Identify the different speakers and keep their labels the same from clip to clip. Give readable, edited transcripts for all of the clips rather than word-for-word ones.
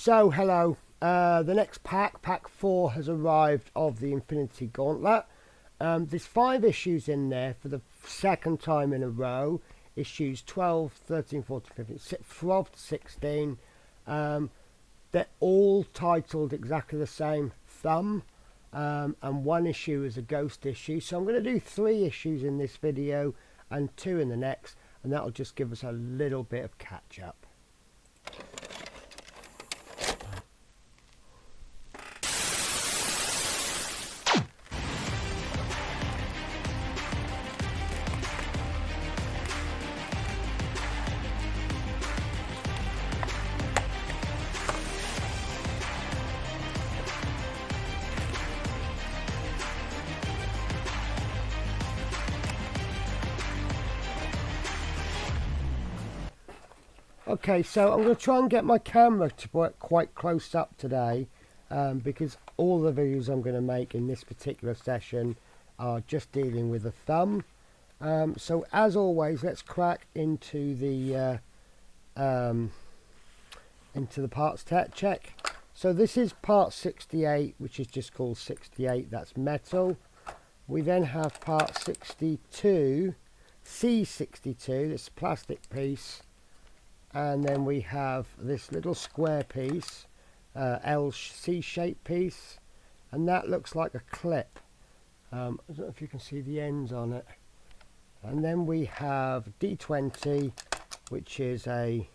Speaker 1: So hello, the next pack 4 has arrived of the Infinity Gauntlet. There's 5 issues in there for the second time in a row. Issues 12, 13, 14, 15, 12 to 16. They're all titled exactly the same, Thumb, and one issue is a ghost issue. So I'm going to do 3 issues in this video and 2 in the next, and that'll just give us a little bit of catch up. Okay, so I'm going to try and get my camera to work quite close up today, because all the videos I'm going to make in this particular session are just dealing with the Thumb. So as always, let's crack into the parts check. So this is part 68, which is just called 68. That's metal. We then have part 62, C62. This plastic piece. And then we have this little square piece, C-shaped piece, and that looks like a clip. I don't know if you can see the ends on it. And then we have D20, which is a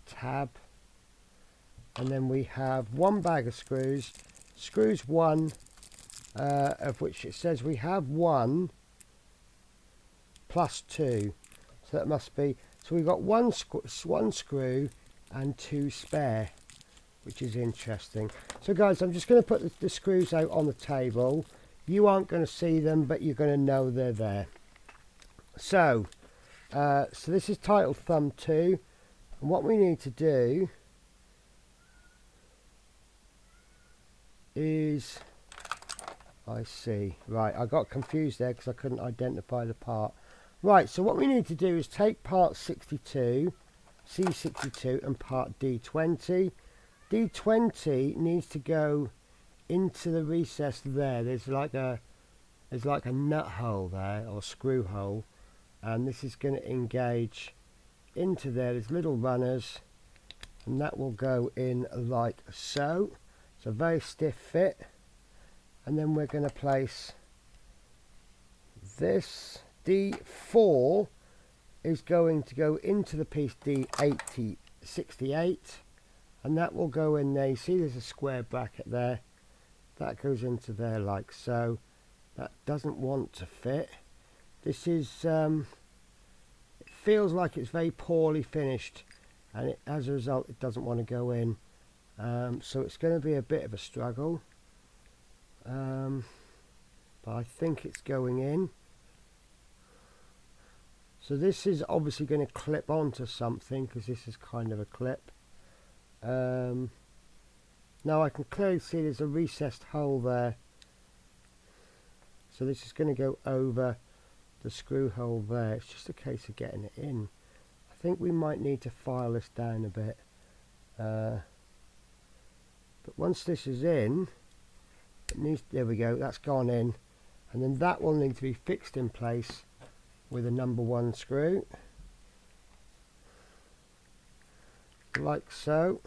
Speaker 1: tab. And then we have one bag of screws, screws 1, of which it says we have 1 plus 2. So that must be... So we've got one screw and 2 spare, which is interesting. So guys, I'm just going to put the screws out on the table. You aren't going to see them, but you're going to know they're there. So this is titled Thumb 2. And what we need to do is... I see. Right, I got confused there because I couldn't identify the part. Right, so what we need to do is take part 62, C62, and part D20. D20 needs to go into the recess there. There's like a nut hole there, or screw hole, and this is going to engage into there. There's little runners, and that will go in like so. It's a very stiff fit, and then we're going to place this. D4 is going to go into the piece D68, and that will go in there. You see there's a square bracket there. That goes into there like so. That doesn't want to fit. This is, it feels like it's very poorly finished, and as a result it doesn't want to go in. So it's going to be a bit of a struggle. But I think it's going in. So this is obviously going to clip onto something, because this is kind of a clip. Now I can clearly see there's a recessed hole there. So this is going to go over the screw hole there. It's just a case of getting it in. I think we might need to file this down a bit. But once this is in, it needs, there we go, that's gone in. And then that will need to be fixed in place with a number 1 screw, like so.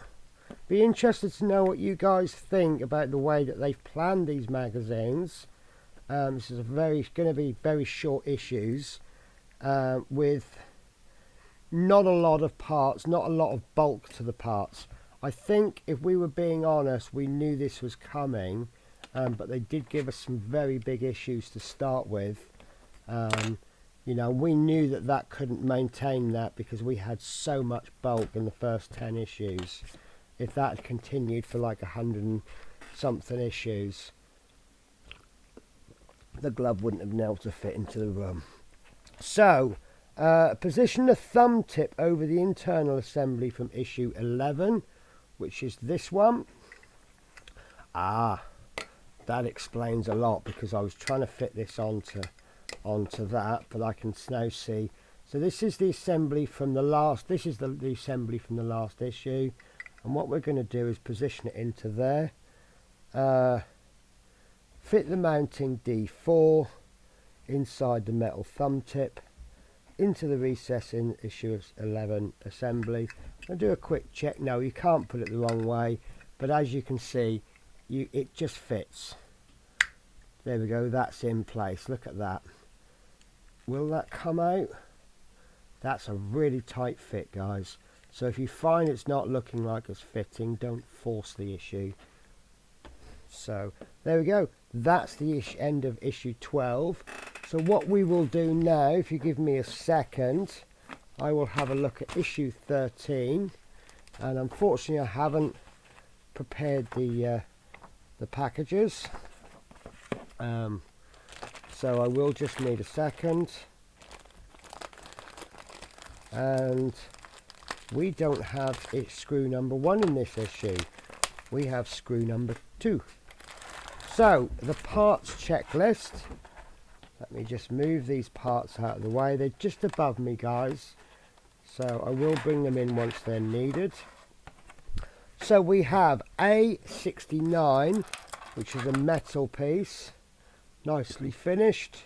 Speaker 1: Be interested to know what you guys think about the way that they've planned these magazines. This is going to be very short issues, with not a lot of parts, not a lot of bulk to the parts. I think if we were being honest, we knew this was coming, but they did give us some very big issues to start with. You know, we knew that couldn't maintain that because we had so much bulk in the first 10 issues. If that had continued for like 100 and something issues, the glove wouldn't have been able to fit into the room. So, position the thumb tip over the internal assembly from issue 11, which is this one. Ah, that explains a lot, because I was trying to fit this onto that, but I can now see. So this is the assembly from the last, this is the assembly from the last issue, and what we're going to do is position it into there, fit the mounting D4 inside the metal thumb tip into the recess in issue 11 assembly. I'll do a quick check. No, you can't put it the wrong way, but as you can see, it just fits. There we go, that's in place. Look at that. Will that come out? That's a really tight fit, guys. So if you find it's not looking like it's fitting, don't force the issue. So there we go, that's the end of issue 12. So what we will do now, if you give me a second, I will have a look at issue 13. And unfortunately I haven't prepared the packages, so I will just need a second. And we don't have screw number 1 in this issue, we have screw number 2. So the parts checklist, let me just move these parts out of the way. They're just above me, guys, so I will bring them in once they're needed. So we have A69, which is a metal piece, nicely finished.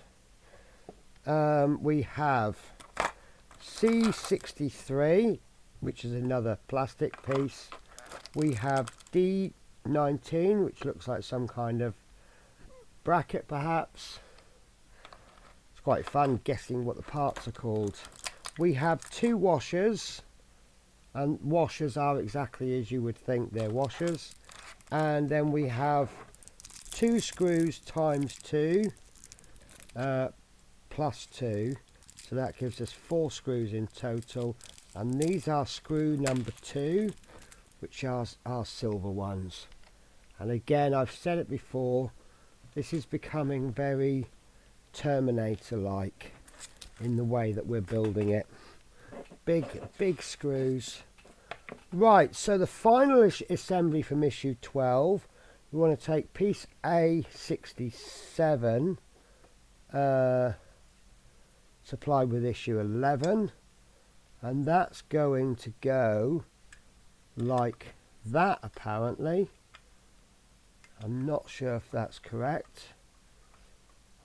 Speaker 1: We have C63, which is another plastic piece. We have D19, which looks like some kind of bracket perhaps. It's quite fun guessing what the parts are called. We have 2 washers, and washers are exactly as you would think they're washers. And then we have 2 screws times 2 plus 2, so that gives us 4 screws in total. And these are screw number 2, which are silver ones. And again, I've said it before, this is becoming very Terminator-like in the way that we're building it. Big screws. Right, so the final assembly from issue 12, we want to take piece A67, supplied with issue 11, and that's going to go like that apparently. I'm not sure if that's correct.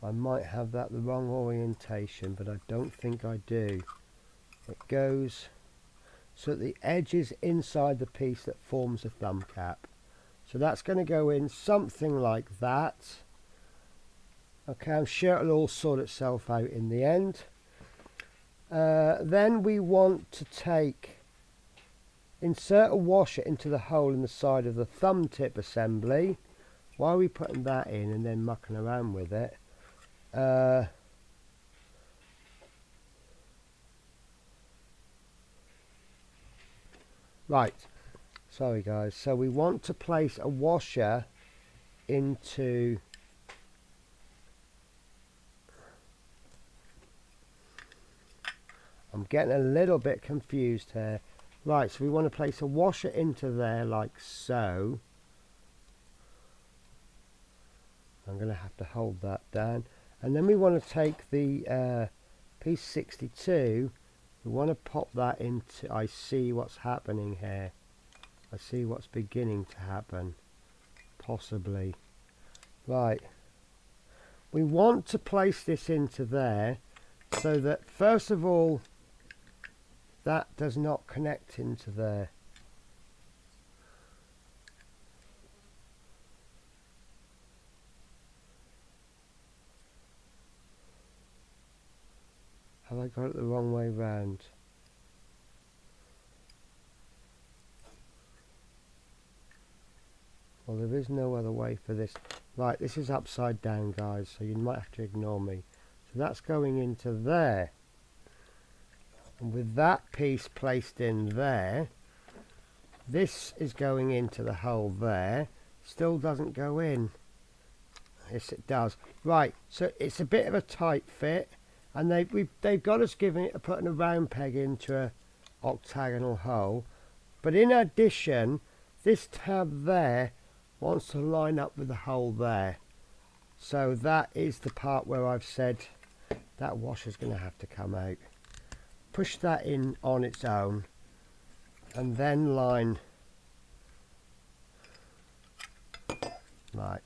Speaker 1: I might have that the wrong orientation, but I don't think I do. It goes so that the edge is inside the piece that forms the thumb cap. So that's going to go in something like that. Okay, I'm sure it'll all sort itself out in the end. Then we want to insert a washer into the hole in the side of the thumb tip assembly. Why are we putting that in and then mucking around with it? Right, sorry guys, so we want to place a washer into I'm getting a little bit confused here. Right, so we want to place a washer into there like so. I'm going to have to hold that down. And then we want to take the piece 62. We want to pop that into... I see what's happening here. I see what's beginning to happen. Possibly. Right. We want to place this into there so that, first of all, that does not connect into there. Have I got it the wrong way round? Well, there is no other way for this. Right, this is upside down, guys, so you might have to ignore me. So that's going into there. And with that piece placed in there, this is going into the hole there. Still doesn't go in. Yes, it does. Right, so it's a bit of a tight fit. And they've got us putting a round peg into a octagonal hole. But in addition, this tab there wants to line up with the hole there. So that is the part where I've said that washer's going to have to come out. Push that in on its own and then line Right.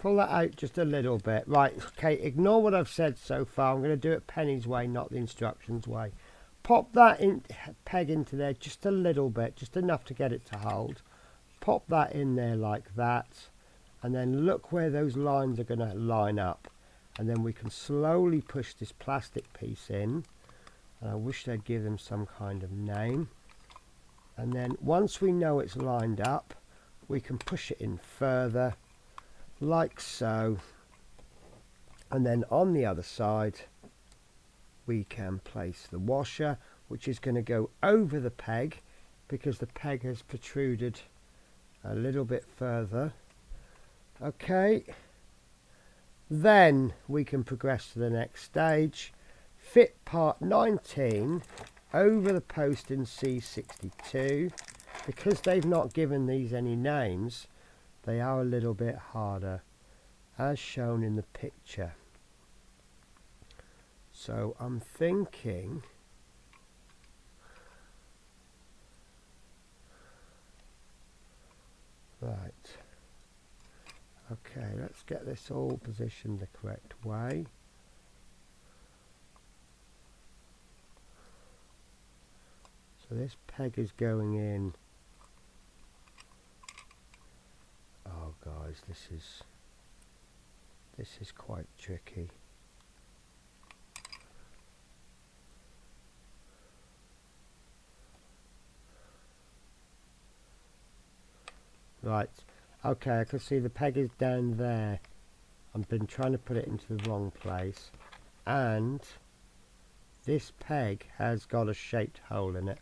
Speaker 1: Pull that out just a little bit. Right, okay, ignore what I've said so far. I'm going to do it Penny's way, not the instructions way. Pop that peg into there just a little bit, just enough to get it to hold. Pop that in there like that. And then look where those lines are going to line up. And then we can slowly push this plastic piece in. And I wish they'd give them some kind of name. And then once we know it's lined up, we can push it in further, like so. And then on the other side, we can place the washer, which is going to go over the peg, because the peg has protruded a little bit further. Okay. Then we can progress to the next stage. Fit part 19 over the post in C62. Because they've not given these any names, they are a little bit harder, as shown in the picture. So I'm thinking right. Okay, let's get this all positioned the correct way. So this peg is going in. Oh guys, this is quite tricky. Right, okay, I can see the peg is down there. I've been trying to put it into the wrong place, and this peg has got a shaped hole in it.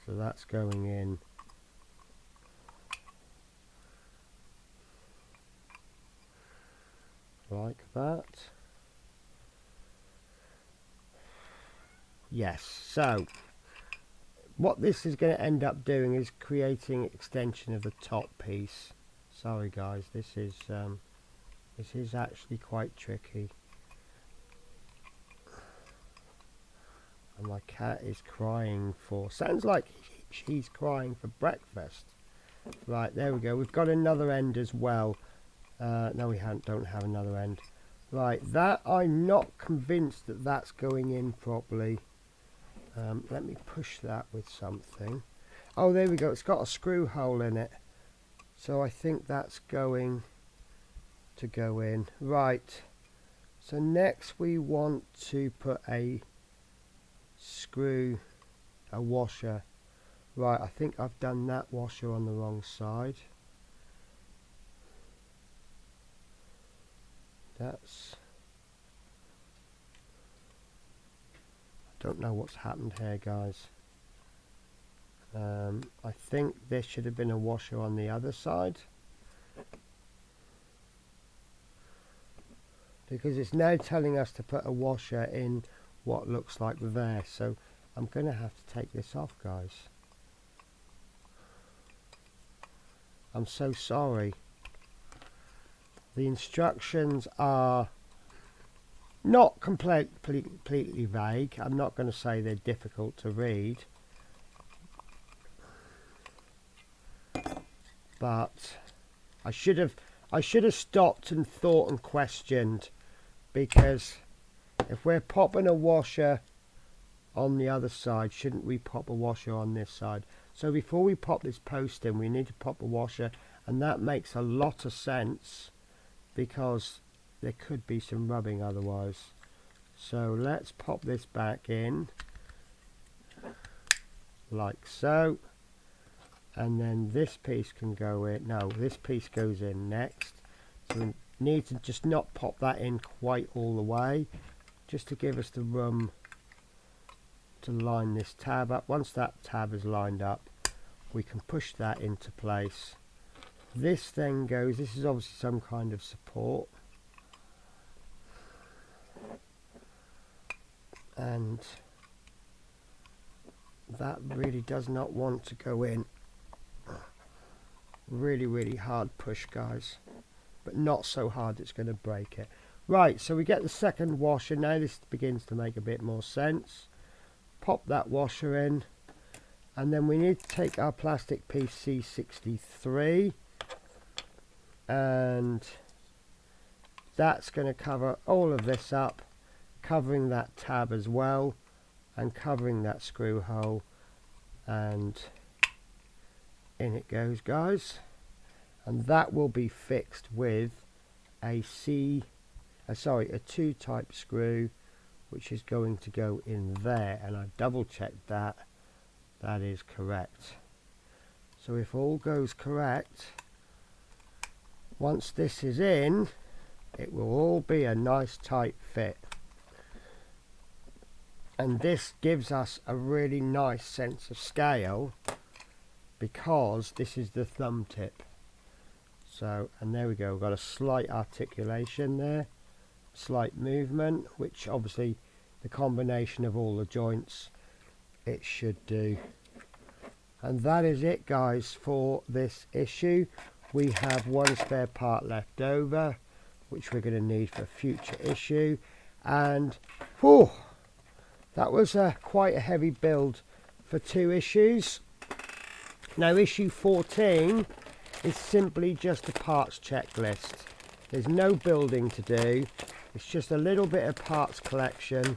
Speaker 1: So that's going in. Like that. Yes, so what this is going to end up doing is creating extension of the top piece. Sorry guys, this is actually quite tricky. And my cat is crying for, sounds like she's crying for breakfast. Right, there we go. We've got another end as well. No, we don't have another end. Right, that I'm not convinced that that's going in properly. Let me push that with something. Oh, there we go. It's got a screw hole in it. So I think that's going to go in. Right. So next we want to put a screw, a washer. Right, I think I've done that washer on the wrong side. That's... don't know what's happened here, guys. I think there should have been a washer on the other side, because it's now telling us to put a washer in what looks like there. So I'm going to have to take this off, guys. I'm so sorry. The instructions are not completely vague. I'm not going to say they're difficult to read, but I should have stopped and thought and questioned, because if we're popping a washer on the other side, shouldn't we pop a washer on this side? So before we pop this post in, we need to pop a washer, and that makes a lot of sense, because there could be some rubbing otherwise. So let's pop this back in like so, and then this piece can go in. No, this piece goes in next. So we need to just not pop that in quite all the way, just to give us the room to line this tab up. Once that tab is lined up, we can push that into place. This then goes, this is obviously some kind of support, and that really does not want to go in. Really hard push, guys, but not so hard it's going to break it. Right, so we get the second washer. Now this begins to make a bit more sense. Pop that washer in, And then we need to take our plastic piece C63, and that's going to cover all of this up, covering that tab as well, and covering that screw hole, and in it goes, guys. And that will be fixed with a 2 type screw, which is going to go in there, and I've double checked that is correct. So if all goes correct, once this is in, it will all be a nice tight fit, and this gives us a really nice sense of scale because this is the thumb tip. So, and there we go, we've got a slight articulation there, slight movement, which obviously the combination of all the joints it should do. And that is it, guys, for this issue. We have one spare part left over, which we're going to need for a future issue. And whew, that was quite a heavy build for 2 issues. Now issue 14 is simply just a parts checklist. There's no building to do. It's just a little bit of parts collection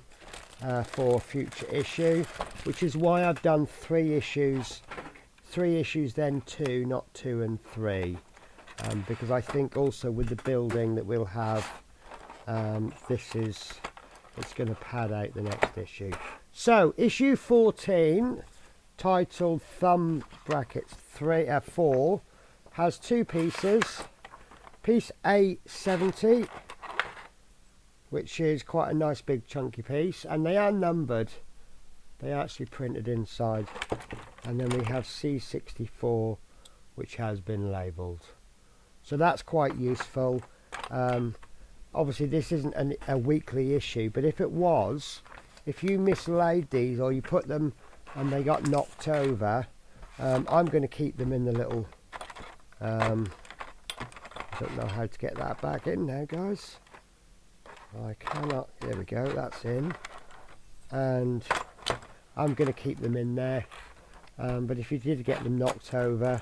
Speaker 1: for a future issue, which is why I've done 3 issues. 3 issues, then 2, not 2 and 3. Because I think also with the building that we'll have, it's going to pad out the next issue. So issue 14, titled Thumb Brackets 4, has 2 pieces. Piece A70, which is quite a nice big chunky piece, and they are numbered. They are actually printed inside. And then we have C64, which has been labelled. So that's quite useful. Obviously this isn't a weekly issue, but if it was, if you mislaid these or you put them and they got knocked over, I'm going to keep them in the little I don't know how to get that back in now, guys. I cannot. There we go, that's in, and I'm going to keep them in there. But if you did get them knocked over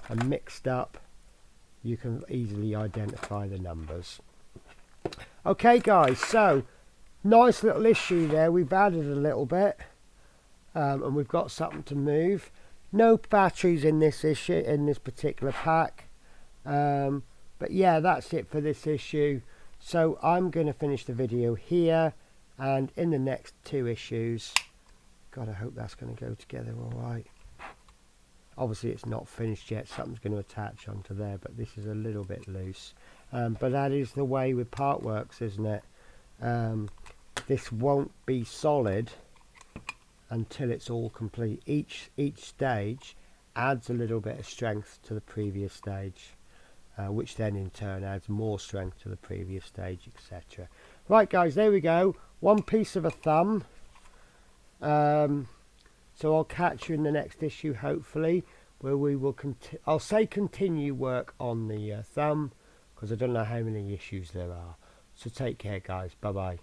Speaker 1: and mixed up, you can easily identify the numbers. Okay, guys, so nice little issue there. We've added a little bit, and we've got something to move. No batteries in this issue, in this particular pack. But yeah, that's it for this issue. So I'm going to finish the video here, and in the next 2 issues, God, I hope that's going to go together all right. Obviously it's not finished yet, something's going to attach onto there, but this is a little bit loose. But that is the way with part works, isn't it? This won't be solid until it's all complete. Each stage adds a little bit of strength to the previous stage, which then in turn adds more strength to the previous stage, etc. Right, guys, there we go. One piece of a thumb. So I'll catch you in the next issue, hopefully, where we will I'll say continue work on the thumb, because I don't know how many issues there are. So take care, guys. Bye bye.